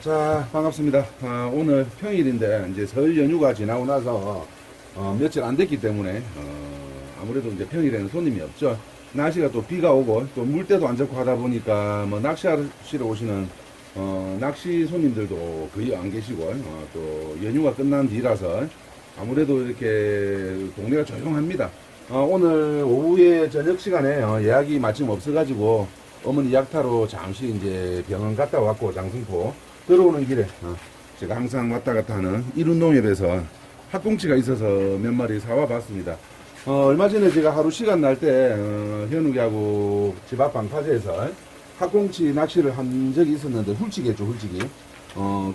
자, 반갑습니다. 오늘 평일인데 이제 설 연휴가 지나고 나서 며칠 안 됐기 때문에 아무래도 이제 평일에는 손님이 없죠. 날씨가 또 비가 오고 또 물때도 안 좋고 하다 보니까 뭐 낚시하시러 오시는 낚시 손님들도 거의 안 계시고 또 연휴가 끝난 뒤라서 아무래도 이렇게 동네가 조용합니다. 오늘 오후에 저녁 시간에 예약이 마침 없어가지고 어머니 약 타러 잠시 이제 병원 갔다 왔고 장승포 들어오는 길에 제가 항상 왔다 갔다 하는 이룬농협에서 학꽁치가 있어서 몇 마리 사와 봤습니다. 얼마 전에 제가 하루 시간 날 때 현욱이하고 집 앞 방파제에서 학꽁치 낚시를 한 적이 있었는데 훌치겠죠, 훌치기.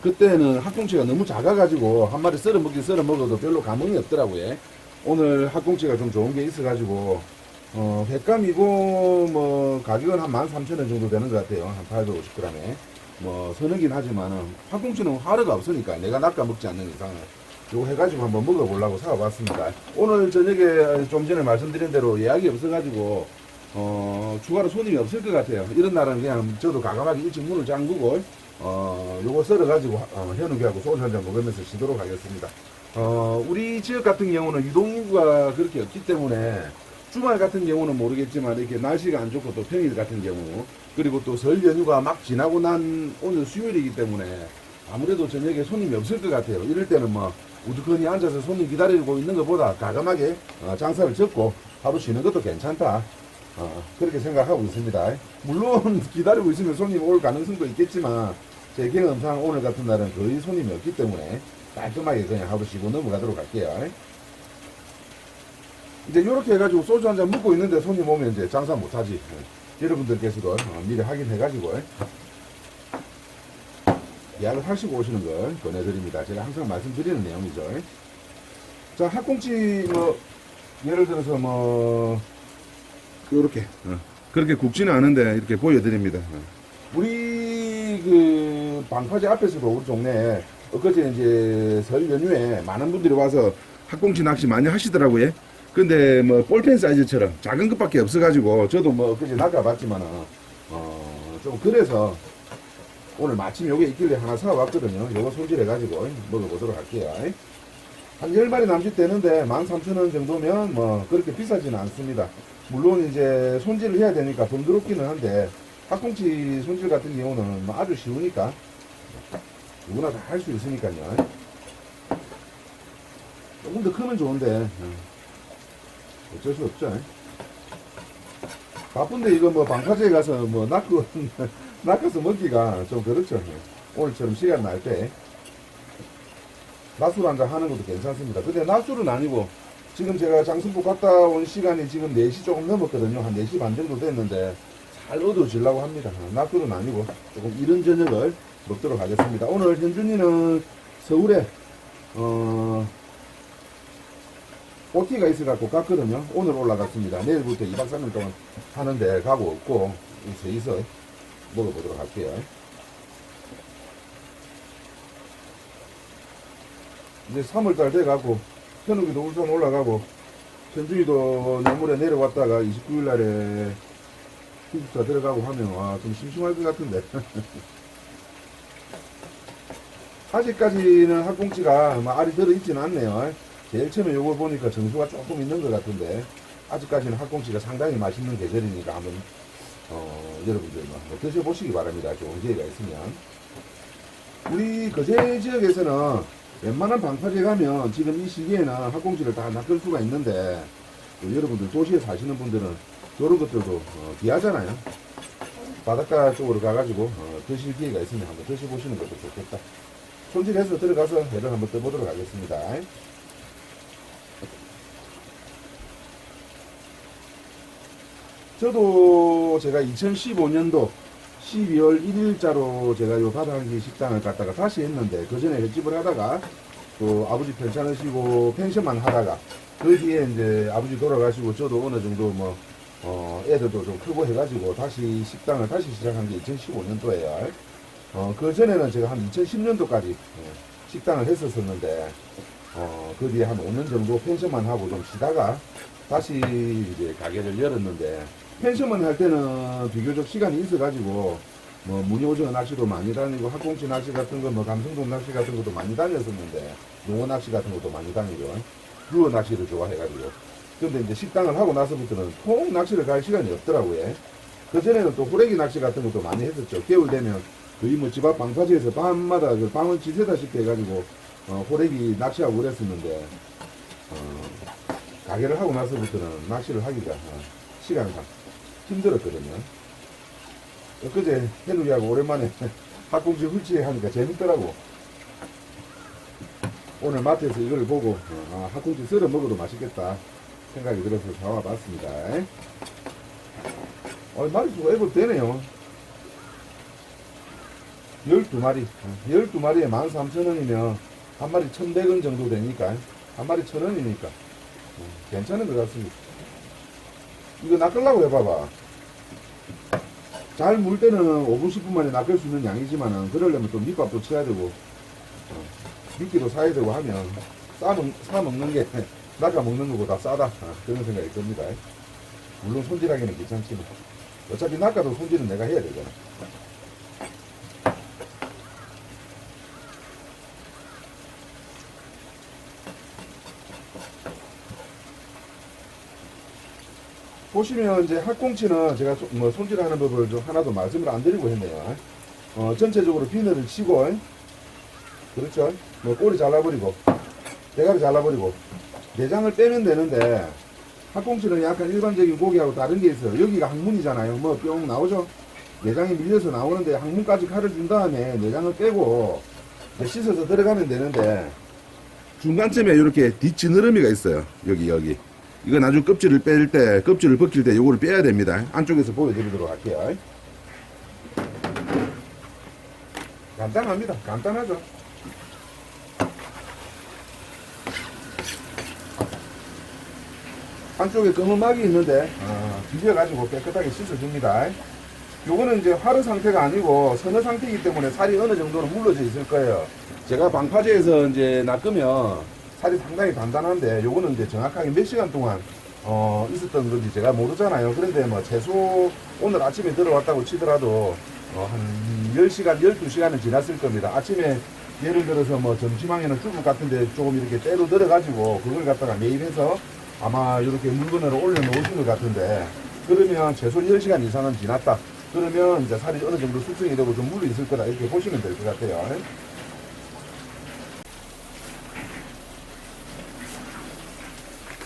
그때는 학꽁치가 너무 작아가지고 한 마리 썰어 먹긴 썰어 먹어도 별로 감흥이 없더라고요. 오늘 학꽁치가 좀 좋은 게 있어가지고 횟감이고 뭐 가격은 한 13,000원 정도 되는 것 같아요. 한 850g에. 뭐 서너긴 하지만은 학꽁치는 화르가 없으니까 내가 낚아 먹지 않는 이상은 요거 해가지고 한번 먹어보려고 사와봤습니다. 오늘 저녁에 좀 전에 말씀드린 대로 예약이 없어가지고 추가로 손님이 없을 것 같아요. 이런 날은 그냥 저도 과감하게 일찍 문을 잠그고 요거 썰어가지고 현욱이하고 소주 한잔 먹으면서 쉬도록 하겠습니다. 우리 지역 같은 경우는 유동인구가 그렇게 없기 때문에 주말 같은 경우는 모르겠지만 이렇게 날씨가 안 좋고 또 평일 같은 경우 그리고 또 설 연휴가 막 지나고 난 오늘 수요일이기 때문에 아무래도 저녁에 손님이 없을 것 같아요. 이럴 때는 뭐 우두커니 앉아서 손님 기다리고 있는 것보다 과감하게 장사를 접고 하루 쉬는 것도 괜찮다. 그렇게 생각하고 있습니다. 물론 기다리고 있으면 손님 올 가능성도 있겠지만 제 경험상 오늘 같은 날은 거의 손님이 없기 때문에 깔끔하게 그냥 하루 쉬고 넘어가도록 할게요. 이제 이렇게 해가지고 소주 한잔 먹고 있는데 손님 오면 이제 장사 못하지. 여러분들께서도 미리 확인해가지고 예약을 하시고 오시는 걸 권해드립니다. 제가 항상 말씀드리는 내용이죠. 자, 학꽁치 뭐 예를 들어서 뭐 이렇게 그렇게 굵지는 않은데 이렇게 보여드립니다. 우리 그 방파제 앞에서도 우리 동네에 엊그제 이제 설 연휴에 많은 분들이 와서 학꽁치 낚시 많이 하시더라고요. 근데 뭐 볼펜 사이즈처럼 작은 것밖에 없어가지고 저도 뭐 그제 낚아봤지만은 좀 그래서 오늘 마침 요게 있길래 하나 사왔거든요. 요거 손질해가지고 먹어보도록 할게요. 한 10마리 남짓 되는데 13,000원 정도면 뭐 그렇게 비싸지는 않습니다. 물론 이제 손질을 해야 되니까 번거롭기는 한데 학꽁치 손질 같은 경우는 뭐 아주 쉬우니까 누구나 다 할 수 있으니까요. 조금 더 크면 좋은데 어쩔 수 없죠. 바쁜데 이거 뭐 방파제에 가서 뭐 낚아서 먹기가 좀 그렇죠. 오늘처럼 시간 날 때 낮술 한잔 하는 것도 괜찮습니다. 근데 낮술은 아니고 지금 제가 장승포 갔다 온 시간이 지금 4시 조금 넘었거든요. 한 4시 반 정도 됐는데 잘 어두워지려고 합니다. 낮술은 아니고 조금 이른 저녁을 먹도록 하겠습니다. 오늘 현준이는 서울에 OT가 있어갖고 갔거든요. 오늘 올라갔습니다. 내일부터 2박 3일 동안 하는데 가고 없고 있어 먹어보도록 할게요. 이제 3월달 돼가고 현욱이도 울산 올라가고 현준이도 내물에 내려왔다가 29일날에 기숙사 들어가고 하면 좀 심심할 것 같은데 아직까지는 학꽁치가 알이 들어있지는 않네요. 제일 처음에 요걸 보니까 정수가 조금 있는 것 같은데 아직까지는 학꽁치가 상당히 맛있는 계절이니까 한번 여러분들 뭐 드셔보시기 바랍니다. 좋은 기회가 있으면. 우리 거제 지역에서는 웬만한 방파제 가면 지금 이 시기에는 학꽁치를 다 낚을 수가 있는데 여러분들 도시에 사시는 분들은 이런 것들도 귀하잖아요. 바닷가 쪽으로 가가지고 드실 기회가 있으면 한번 드셔보시는 것도 좋겠다. 손질해서 들어가서 회를 한번 떠보도록 하겠습니다. 저도 제가 2015년도 12월 1일자로 제가 요 바다한기 식당을 갔다가 다시 했는데 그 전에 횟집을 하다가 또 아버지 편찮으시고 펜션만 하다가 그 뒤에 이제 아버지 돌아가시고 저도 어느 정도 뭐 애들도 좀 크고 해가지고 다시 식당을 다시 시작한 게 2015년도에요. 그 전에는 제가 한 2010년도까지 식당을 했었었는데 그 뒤에 한 5년 정도 펜션만 하고 좀 쉬다가 다시 이제 가게를 열었는데 펜션만 할 때는 비교적 시간이 있어가지고 뭐 무늬오징어 낚시도 많이 다니고 학꽁치 낚시 같은 거 뭐 감성돔 낚시 같은 것도 많이 다녔었는데 농어 낚시 같은 것도 많이 다니고 루어 낚시를 좋아해가지고 근데 이제 식당을 하고 나서부터는 통 낚시를 갈 시간이 없더라고요. 그전에는 또 호래기 낚시 같은 것도 많이 했었죠. 겨울 되면 거의 뭐 집 앞 방파제에서 밤마다 그 밤을 지새다시피 해가지고 호래기 낚시하고 그랬었는데 가게를 하고 나서부터는 낚시를 하기가 시간상 힘들었거든요. 엊그제 해누리하고 오랜만에 학꽁치 훌치 하니까 재밌더라고. 오늘 마트에서 이걸 보고 학꽁치 썰어 먹어도 맛있겠다 생각이 들어서 사와 봤습니다. 마리수가 애벌 되네요. 12마리 12마리에 13,000원이면 한 마리 1,100원 정도 되니까 한 마리 1,000원이니까 괜찮은 것 같습니다. 이거 낚으려고 해봐봐. 잘 물 때는 5분 10분 만에 낚을 수 있는 양이지만은 그러려면 또 밑밥도 쳐야 되고 미끼도 사야 되고 하면 사 먹는 게 낚아 먹는 것보다 싸다 그런 생각이 듭니다. 물론 손질하기는 귀찮지만 어차피 낚아도 손질은 내가 해야 되잖아. 보시면 이제 학꽁치는 제가 뭐 손질하는 법을 좀 하나도 말씀을 안 드리고 했네요. 전체적으로 비늘을 치고, 그렇죠? 뭐 꼬리 잘라버리고, 대가리 잘라버리고, 내장을 빼면 되는데, 학꽁치는 약간 일반적인 고기하고 다른 게 있어요. 여기가 항문이잖아요. 뭐 뿅 나오죠? 내장이 밀려서 나오는데 항문까지 칼을 준 다음에 내장을 빼고, 씻어서 들어가면 되는데, 중간쯤에 이렇게 뒷지느러미가 있어요. 여기. 이거 나중에 껍질을 뺄 때, 껍질을 벗길 때 요거를 빼야 됩니다. 안쪽에서 보여드리도록 할게요. 간단합니다. 간단하죠. 안쪽에 검은 막이 있는데, 비벼가지고 깨끗하게 씻어줍니다. 요거는 이제 화르 상태가 아니고 선어 상태이기 때문에 살이 어느 정도는 물러져 있을 거예요. 제가 방파제에서 이제 낚으면 살이 상당히 단단한데 요거는 이제 정확하게 몇 시간 동안 있었던 건지 제가 모르잖아요. 그런데 뭐 최소 오늘 아침에 들어왔다고 치더라도 한 10시간, 12시간은 지났을 겁니다. 아침에 예를 들어서 뭐 점심왕에는 중국 같은데 조금 이렇게 때로 들어가지고 그걸 갖다가 매입해서 아마 이렇게 물건을 올려놓으신 것 같은데 그러면 최소 10시간 이상은 지났다. 그러면 이제 살이 어느 정도 숙성이 되고 좀 물이 있을 거다. 이렇게 보시면 될 것 같아요.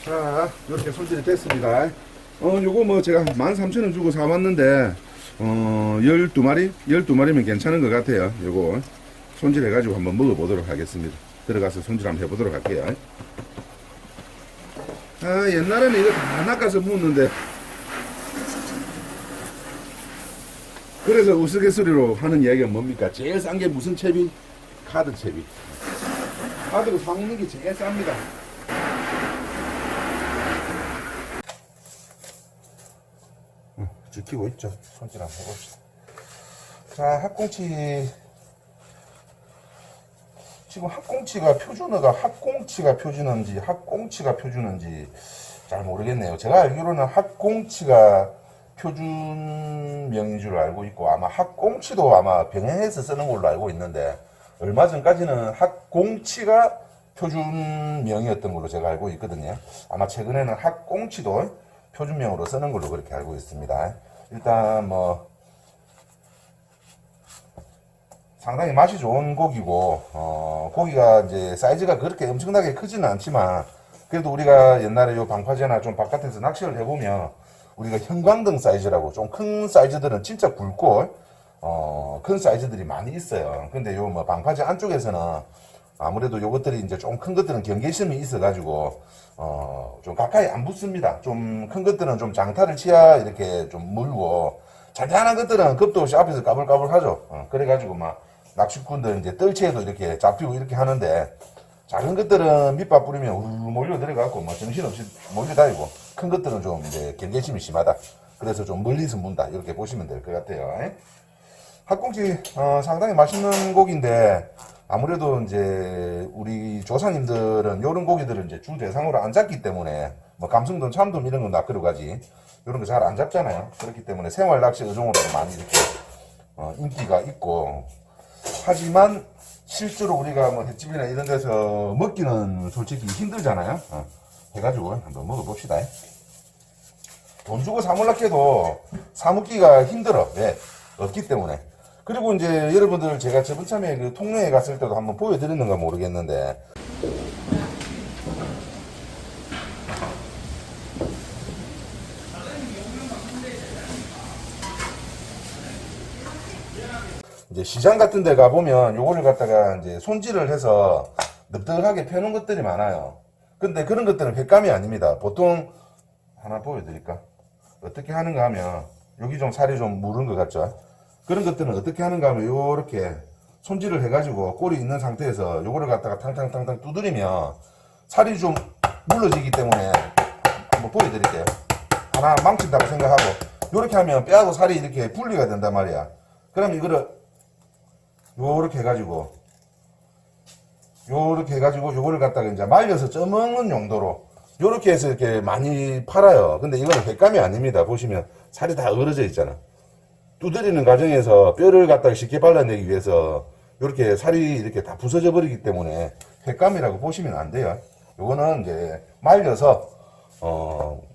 자, 이렇게 손질이 됐습니다. 요거 뭐 제가 13,000원 주고 사왔는데, 12마리? 12마리면 괜찮은 것 같아요. 요거 손질해가지고 한번 먹어보도록 하겠습니다. 들어가서 손질 한번 해보도록 할게요. 옛날에는 이거 다 낚아서 묵는데, 그래서 우스갯소리로 하는 이야기가 뭡니까? 제일 싼 게 무슨 채비? 카드 채비. 카드로 사먹는 게 제일 쌉니다. 지키고 있죠. 손질 한번 해봅시다. 자, 학꽁치. 지금 학꽁치가 표준어인지 잘 모르겠네요. 제가 알기로는 학꽁치가 표준명인 줄 알고 있고 아마 학꽁치도 아마 병행해서 쓰는 걸로 알고 있는데 얼마 전까지는 학꽁치가 표준명이었던 걸로 제가 알고 있거든요. 아마 최근에는 학꽁치도 표준명으로 쓰는 걸로 그렇게 알고 있습니다. 일단 뭐 상당히 맛이 좋은 고기고 고기가 이제 사이즈가 그렇게 엄청나게 크지는 않지만 그래도 우리가 옛날에 요 방파제나 좀 바깥에서 낚시를 해보면 우리가 형광등 사이즈라고 좀 큰 사이즈들은 진짜 굵고 큰 사이즈들이 많이 있어요. 근데 요 뭐 방파제 안쪽에서는 아무래도 요것들이 이제 좀 큰 것들은 경계심이 있어가지고 좀 가까이 안 붙습니다. 좀 큰 것들은 좀 장타를 치야 이렇게 좀 물고 잔잔한 것들은 겁도 없이 앞에서 까불까불 하죠. 그래가지고 막 낚시꾼들 이제 뜰채에도 이렇게 잡히고 이렇게 하는데 작은 것들은 밑밥 뿌리면 우르르 몰려 들어가고 뭐 정신없이 몰려다니고 큰 것들은 좀 이제 경계심이 심하다. 그래서 좀 멀리서 문다. 이렇게 보시면 될 것 같아요. 학꽁치 상당히 맛있는 고기인데 아무래도 이제 우리 조사님들은 이런 고기들을 이제 주 대상으로 안 잡기 때문에 뭐 감성돔, 참돔 이런 건 낚으러 가지 이런 거 잘 안 잡잖아요. 그렇기 때문에 생활 낚시 어종으로 많이 이렇게 인기가 있고, 하지만 실제로 우리가 뭐 횟집이나 이런 데서 먹기는 솔직히 힘들잖아요. 해가지고 한번 먹어봅시다. 돈 주고 사 먹으려고 해도 사 먹기가 힘들어. 왜? 없기 때문에. 그리고 이제 여러분들 제가 저번 참에 그 통영에 갔을 때도 한번 보여드렸는가 모르겠는데, 이제 시장 같은 데 가보면 요거를 갖다가 이제 손질을 해서 넓적하게 펴놓은 것들이 많아요. 근데 그런 것들은 횟감이 아닙니다. 보통 하나 보여드릴까? 어떻게 하는가 하면 여기 좀 살이 좀 무른 것 같죠? 그런 것들은 어떻게 하는가 하면 요렇게 손질을 해가지고 꼬리 있는 상태에서 요거를 갖다가 탕탕탕탕 두드리면 살이 좀 물러지기 때문에 한번 보여드릴게요. 하나 망친다고 생각하고 요렇게 하면 뼈하고 살이 이렇게 분리가 된단 말이야. 그럼 이거를 요렇게 해가지고 요거를 갖다가 이제 말려서 쪄먹는 용도로 요렇게 해서 이렇게 많이 팔아요. 근데 이거는 횟감이 아닙니다. 보시면 살이 다 얼어져 있잖아. 두드리는 과정에서 뼈를 갖다가 쉽게 발라내기 위해서 요렇게 살이 이렇게 다 부서져 버리기 때문에 횟감이라고 보시면 안 돼요. 요거는 이제 말려서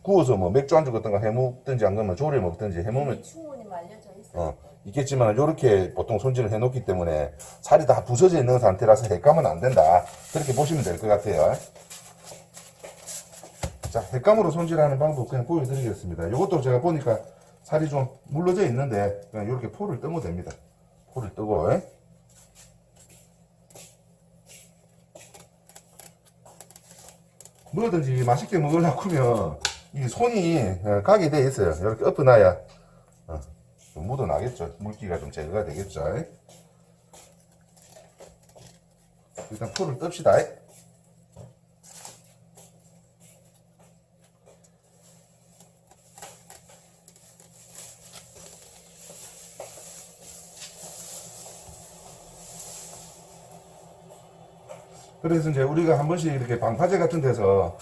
구워서 뭐 맥주 안주 같은 거 해먹든지 안 그러면 조리 먹든지 해먹으면 충분히 말려져 있어요. 있겠지만 요렇게 보통 손질을 해 놓기 때문에 살이 다 부서져 있는 상태라서 횟감은 안 된다. 그렇게 보시면 될 것 같아요. 자, 횟감으로 손질하는 방법 그냥 보여드리겠습니다. 요것도 제가 보니까 살이 좀 물러져 있는데 그냥 이렇게 포를 뜨면 됩니다. 포를 뜨고 뭐든지 맛있게 먹으려고 하면 이 손이 가게 돼 있어요. 이렇게 엎어놔야 좀 묻어나겠죠. 물기가 좀 제거가 되겠죠. 일단 포를 뜹시다. 그래서 이제 우리가 한 번씩 이렇게 방파제 같은 데서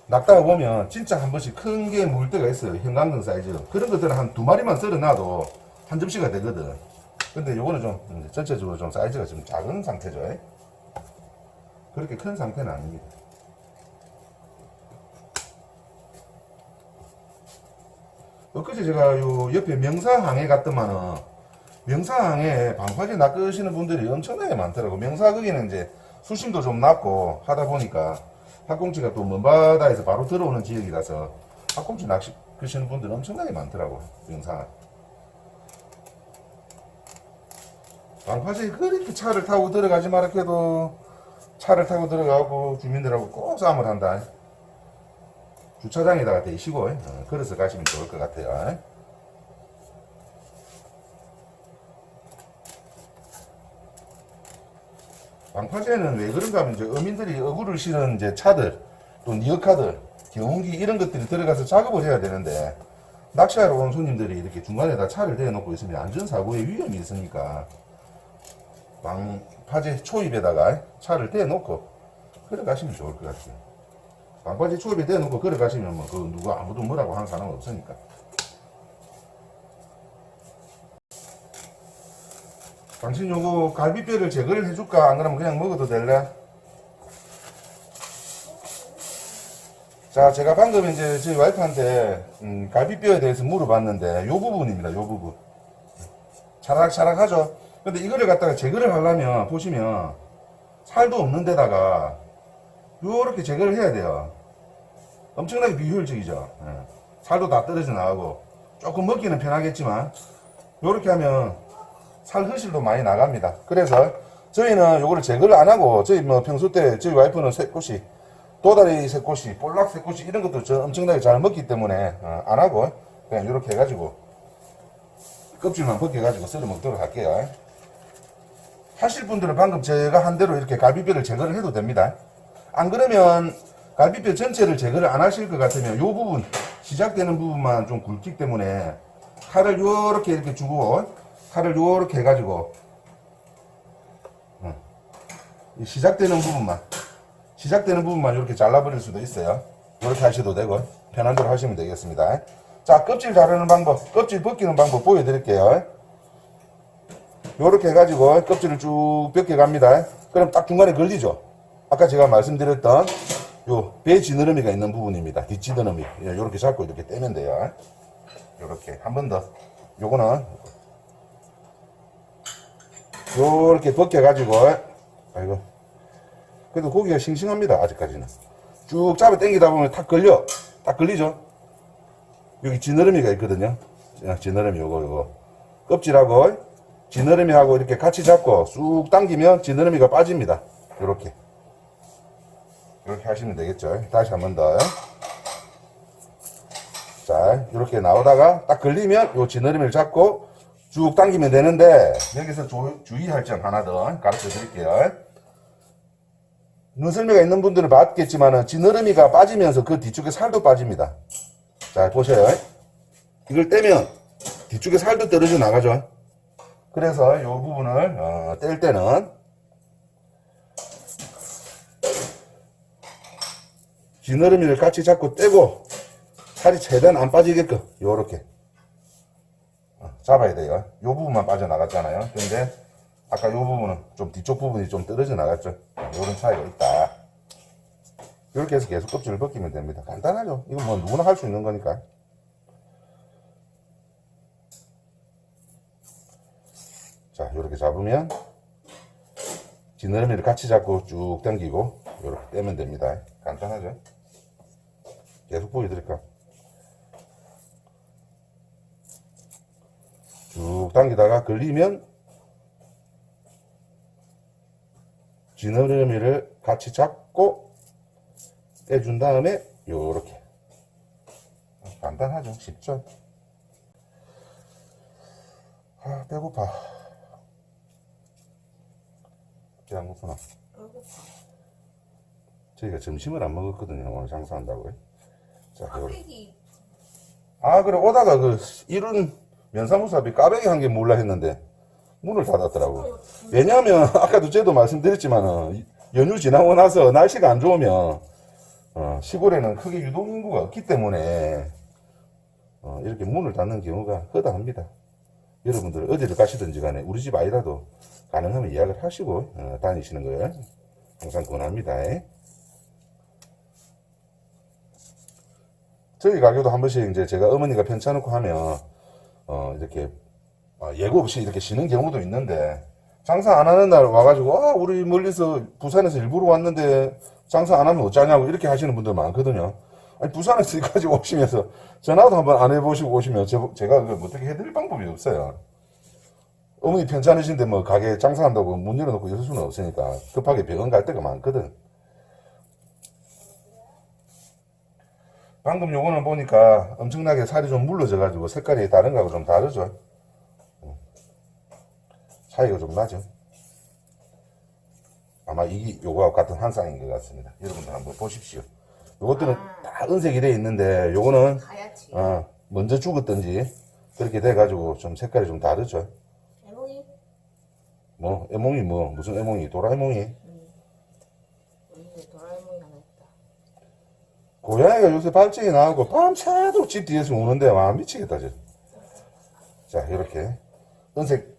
낚다가 보면 진짜 한 번씩 큰 게 물 때가 있어요. 형광등 사이즈. 그런 것들은 한 두 마리만 썰어놔도 한 접시가 되거든. 근데 요거는 좀 전체적으로 좀 사이즈가 좀 작은 상태죠. 그렇게 큰 상태는 아닙니다. 엊그제 제가 요 옆에 명사항에 갔더만은 명사항에 방파제 낚으시는 분들이 엄청나게 많더라고. 명사 거기는 이제 수심도 좀 낮고 하다 보니까 학꽁치가 또 먼 바다에서 바로 들어오는 지역이라서 학꽁치 낚시하시는 분들 엄청나게 많더라고. 영상 방파제 그렇게 차를 타고 들어가지 마라 해도 차를 타고 들어가고 주민들하고 꼭 싸움을 한다. 주차장에다가 대시고 걸어서 가시면 좋을 것 같아요. 방파제는 왜 그런가 하면 이제 어민들이 어구를 실은 이제 차들 또 리어카들 경운기 이런 것들이 들어가서 작업을 해야 되는데 낚시하러 온 손님들이 이렇게 중간에다 차를 대놓고 있으면 안전사고의 위험이 있으니까 방파제 초입에다가 차를 대놓고 걸어가시면 좋을 것 같아요. 방파제 초입에 대놓고 걸어가시면 뭐 그 누가 아무도 뭐라고 하는 사람은 없으니까. 당신 요거 갈비뼈를 제거를 해줄까? 안 그러면 그냥 먹어도 될래? 자, 제가 방금 이제 저희 와이프한테 갈비뼈에 대해서 물어봤는데 요 부분입니다. 요 부분 차락차락하죠? 근데 이거를 갖다가 제거를 하려면 보시면 살도 없는 데다가 요렇게 제거를 해야 돼요. 엄청나게 비효율적이죠. 살도 다 떨어져 나가고 조금 먹기는 편하겠지만 요렇게 하면 살 흐실도 많이 나갑니다. 그래서 저희는 요거를 제거를 안 하고 저희 뭐 평소 때 저희 와이프는 새꼬시, 도다리 새꼬시, 볼락 새꼬시 이런 것도 저 엄청나게 잘 먹기 때문에 안 하고 그냥 요렇게 해가지고 껍질만 벗겨가지고 썰어 먹도록 할게요. 하실 분들은 방금 제가 한 대로 이렇게 갈비뼈를 제거를 해도 됩니다. 안 그러면 갈비뼈 전체를 제거를 안 하실 것 같으면 요 부분 시작되는 부분만 좀 굵기 때문에 칼을 요렇게 이렇게 주고 칼을 요렇게 해가지고 시작되는 부분만 이렇게 잘라버릴 수도 있어요. 이렇게 하셔도 되고 편한 대로 하시면 되겠습니다. 자, 껍질 자르는 방법, 껍질 벗기는 방법 보여드릴게요. 요렇게 해가지고 껍질을 쭉 벗겨 갑니다. 그럼 딱 중간에 걸리죠. 아까 제가 말씀드렸던 요 배 지느러미가 있는 부분입니다. 뒷지느러미. 요렇게 잡고 이렇게 떼면 돼요. 요렇게 한 번 더. 요거는 요렇게 벗겨가지고, 아이고. 그래도 고기가 싱싱합니다. 아직까지는. 쭉 잡아 당기다 보면 탁 걸려. 딱 걸리죠. 여기 지느러미가 있거든요. 지느러미 요거. 껍질하고 지느러미하고 이렇게 같이 잡고 쑥 당기면 지느러미가 빠집니다. 요렇게. 이렇게 하시면 되겠죠. 다시 한 번 더. 자, 이렇게 나오다가 딱 걸리면 요 지느러미를 잡고 쭉 당기면 되는데, 여기서 주의할 점 하나 더 가르쳐 드릴게요. 눈썰미가 있는 분들은 봤겠지만 지느러미가 빠지면서 그 뒤쪽에 살도 빠집니다. 자, 보셔요. 이걸 떼면 뒤쪽에 살도 떨어져 나가죠. 그래서 이 부분을 뗄 때는 지느러미를 같이 잡고 떼고 살이 최대한 안 빠지게끔 요렇게 잡아야 돼요. 이 부분만 빠져나갔잖아요. 근데 아까 이 부분은 좀 뒤쪽 부분이 좀 떨어져 나갔죠. 이런 차이가 있다. 이렇게 해서 계속 껍질을 벗기면 됩니다. 간단하죠. 이건 뭐 누구나 할 수 있는 거니까. 자, 이렇게 잡으면 지느러미를 같이 잡고 쭉 당기고 이렇게 떼면 됩니다. 간단하죠. 계속 보여드릴까? 쭉 당기다가 걸리면 지느러미를 같이 잡고 떼준 다음에 요렇게. 간단하죠. 쉽죠. 아, 배고파. 배 안 고프나? 저희가 점심을 안 먹었거든요. 오늘 장사한다고요. 자, 까베기. 아, 그래. 오다가 이룬 면사무사비 까베기 한 개 몰라 했는데 문을 닫았더라고. 왜냐하면 아까도 저도 말씀드렸지만 연휴 지나고 나서 날씨가 안 좋으면 시골에는 크게 유동인구가 없기 때문에 이렇게 문을 닫는 경우가 허다합니다. 여러분들 어디를 가시든지 간에 우리 집 아이라도 가능하면 예약을 하시고 다니시는 거예요. 항상 권합니다. 저희 가게도 한 번씩 이제 제가 어머니가 편찮고 하면 이렇게 예고 없이 이렇게 쉬는 경우도 있는데, 장사 안 하는 날 와가지고 우리 멀리서 부산에서 일부러 왔는데 장사 안 하면 어쩌냐고 이렇게 하시는 분들 많거든요. 아니, 부산에서 여기까지 오시면서 전화도 한번 안 해보시고 오시면 제가 그걸 어떻게 해드릴 방법이 없어요. 어머니 편찮으신데 뭐 가게 장사한다고 문 열어놓고 있을 수는 없으니까 급하게 병원 갈 때가 많거든. 방금 요거는 보니까 엄청나게 살이 좀 물러져가지고 색깔이 다른 거하고 좀 다르죠. 차이가 좀 나죠. 아마 이게 요거하고 같은 한 쌍인 것 같습니다. 여러분들 한번 보십시오. 요것들은 다 은색이 돼 있는데 요거는 가야지. 먼저 죽었던지 그렇게 돼가지고 좀 색깔이 좀 다르죠. 애몽이? 뭐 애몽이 뭐 무슨 애몽이? 도라에몽이? 우리 도라에몽이 하나 있다. 고양이가 요새 발정이 나고 밤새도록 집 뒤에서 우는데 와 미치겠다. 자, 이렇게 은색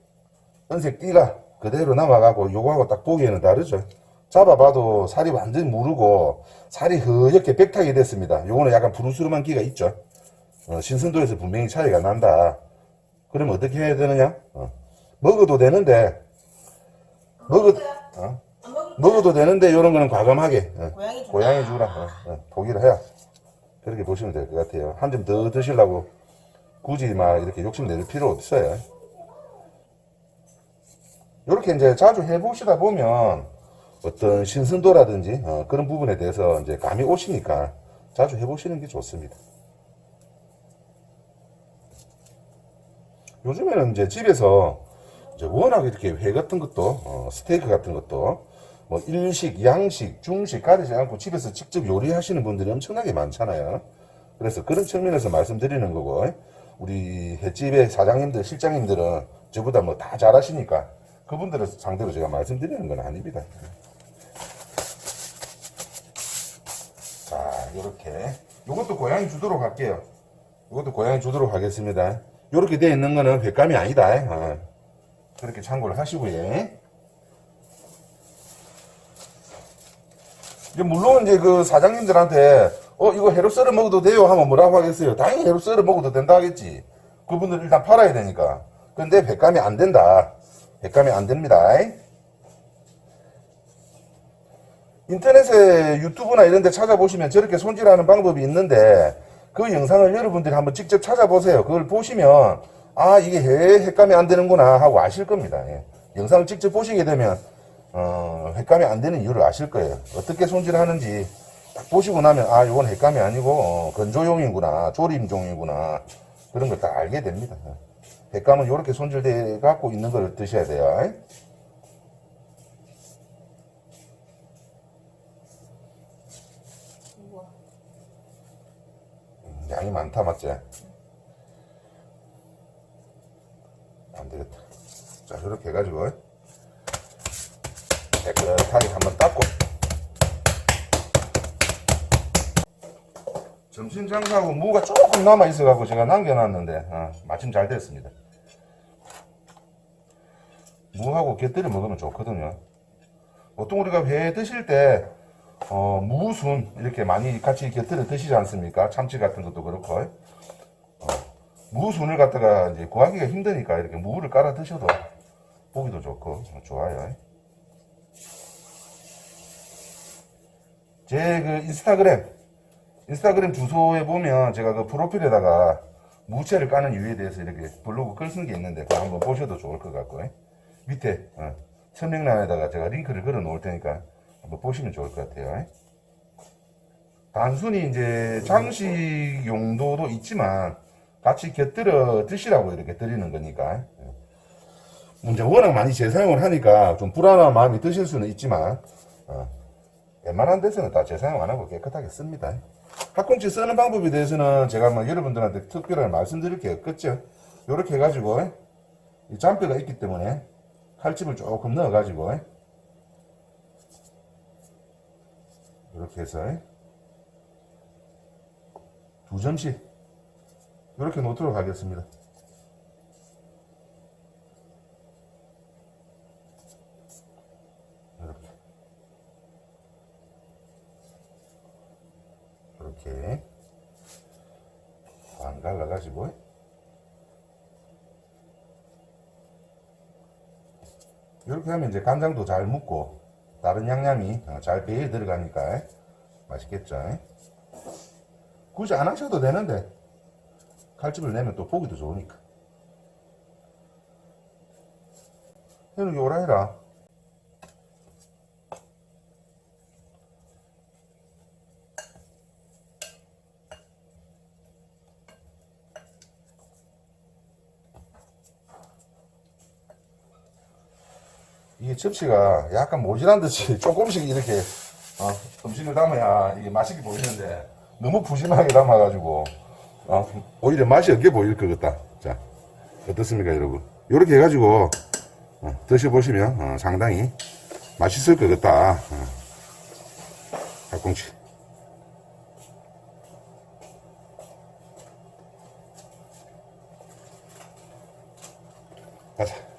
띠가 그대로 남아가고 요거하고 딱 보기에는 다르죠. 잡아봐도 살이 완전히 무르고 살이 허옇게 백탁이 됐습니다. 요거는 약간 부르스름한 기가 있죠. 신선도에서 분명히 차이가 난다. 그러면 어떻게 해야 되느냐? 먹어도 되는데 먹어도 되는데 요런 거는 과감하게 고양이 주라 포기를 해야 그렇게 보시면 될 것 같아요. 한 점 더 드시려고 굳이 막 이렇게 욕심낼 필요 없어요. 이렇게 이제 자주 해보시다 보면 어떤 신선도라든지 그런 부분에 대해서 이제 감이 오시니까 자주 해보시는 게 좋습니다. 요즘에는 이제 집에서 이제 워낙 이렇게 회 같은 것도 스테이크 같은 것도 뭐 일식, 양식, 중식 가리지 않고 집에서 직접 요리하시는 분들이 엄청나게 많잖아요. 그래서 그런 측면에서 말씀드리는 거고, 우리 횟집의 사장님들, 실장님들은 저보다 뭐 다 잘하시니까 그분들을 상대로 제가 말씀드리는 건 아닙니다. 자, 요렇게 요것도 고양이 주도록 할게요. 요것도 고양이 주도록 하겠습니다. 요렇게 되어 있는 거는 횟감이 아니다. 그렇게 참고를 하시고요. 이제 물론 이제 그 사장님들한테 이거 회로 썰어 먹어도 돼요 하면 뭐라고 하겠어요? 당연히 회로 썰어 먹어도 된다 하겠지. 그분들 일단 팔아야 되니까. 근데 백감이 안 된다. 백감이 안 됩니다. 인터넷에 유튜브나 이런 데 찾아보시면 저렇게 손질하는 방법이 있는데 그 영상을 여러분들이 한번 직접 찾아보세요. 그걸 보시면 아 이게 횟감이 안 되는구나 하고 아실 겁니다. 예. 영상을 직접 보시게 되면 횟감이 안 되는 이유를 아실 거예요. 어떻게 손질하는지 딱 보시고 나면 아 이건 횟감이 아니고 건조용이구나, 조림종이구나, 그런 걸 다 알게 됩니다. 횟감은 이렇게 손질돼 갖고 있는 걸 드셔야 돼요. 우와. 양이 많다 맞지? 안 되겠다. 자 이렇게 해가지고 깨끗하게 한번 닦고 점심 장사하고 무가 조금 남아 있어갖고 제가 남겨놨는데 마침 잘 됐습니다. 무하고 곁들여 먹으면 좋거든요. 보통 우리가 회 드실 때 무순 이렇게 많이 같이 곁들여 드시지 않습니까? 참치 같은 것도 그렇고 무순을 갖다가 이제 구하기가 힘드니까 이렇게 무를 깔아 드셔도 보기도 좋고 좋아요. 제 그 인스타그램 주소에 보면 제가 그 프로필에다가 무채를 까는 이유에 대해서 이렇게 블로그 글 쓴 게 있는데 그거 한번 보셔도 좋을 것 같고 밑에 설명란에다가 제가 링크를 걸어 놓을 테니까 한번 보시면 좋을 것 같아요. 단순히 이제 장식 용도도 있지만 같이 곁들여 드시라고 이렇게 드리는 거니까. 이제 워낙 많이 재사용을 하니까 좀 불안한 마음이 드실 수는 있지만 웬만한 데서는 다 재사용 안 하고 깨끗하게 씁니다. 핫꽁치 쓰는 방법에 대해서는 제가 뭐 여러분들한테 특별하게 말씀드릴 게 없겠죠. 요렇게 해가지고 이 잔뼈가 있기 때문에 칼집을 조금 넣어가지고 이렇게 해서 2점씩 이렇게 놓도록 하겠습니다. 이렇게 반 갈라가지고 이렇게 하면 이제 간장도 잘 묻고 다른 양념이 잘 배에 들어가니까 맛있겠죠. 굳이 안 하셔도 되는데 칼집을 내면 또 보기도 좋으니까. 이렇게 오라 해라. 이게 접시가 약간 모질한 듯이 조금씩 이렇게 음식을 담아야 이게 맛있게 보이는데 너무 푸짐하게 담아가지고 오히려 맛이 없게 보일 것 같다. 자 어떻습니까 여러분? 이렇게 해가지고 드셔보시면 상당히 맛있을 것 같다. 닭꽁치 가자.